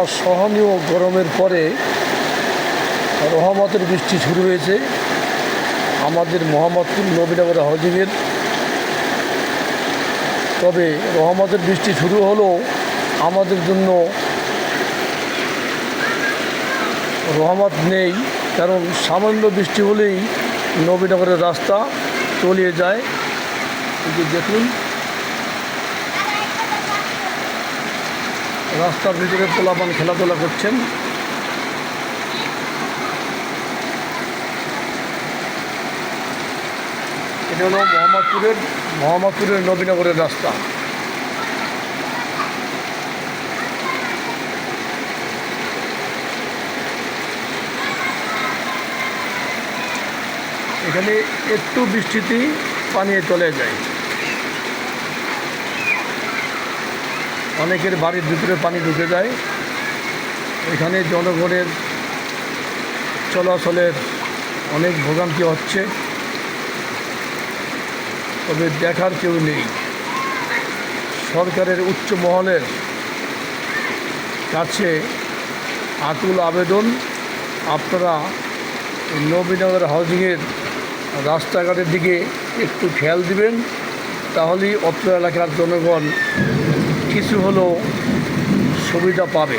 অসহনীয় গরমের পরে রহমতের বৃষ্টি শুরু হয়েছে আমাদের মোহাম্মদপুর নবীনগর হাউজিংয়ের। তবে রহমতের বৃষ্টি শুরু হলেও আমাদের জন্য রহমত নেই, কারণ সামান্য বৃষ্টি হলেই নবীনগরের রাস্তা তলিয়ে যায়। দেখুন, রাস্তার ভিতরে পোলাপান খেলাধুলা করছেন। এটা হলো মোহাম্মদপুরের নবীনগরের রাস্তা। এখানে একটু বৃষ্টিতেই পানি চলে যায়। অনেকের বাড়ির ভিতরে পানি ঢুকে যায়। এখানে জনগণের চলাচলের অনেক ভোগান্তি হচ্ছে, তবে দেখার কেউ নেই। সরকারের উচ্চ মহলের কাছে আকুল আবেদন, আপনারা নবীনগর হাউজিংয়ের রাস্তাঘাটের দিকে একটু খেয়াল দিবেন, তাহলেই অত্র এলাকার জনগণ কিছু হলেও সুবিধা পাবে।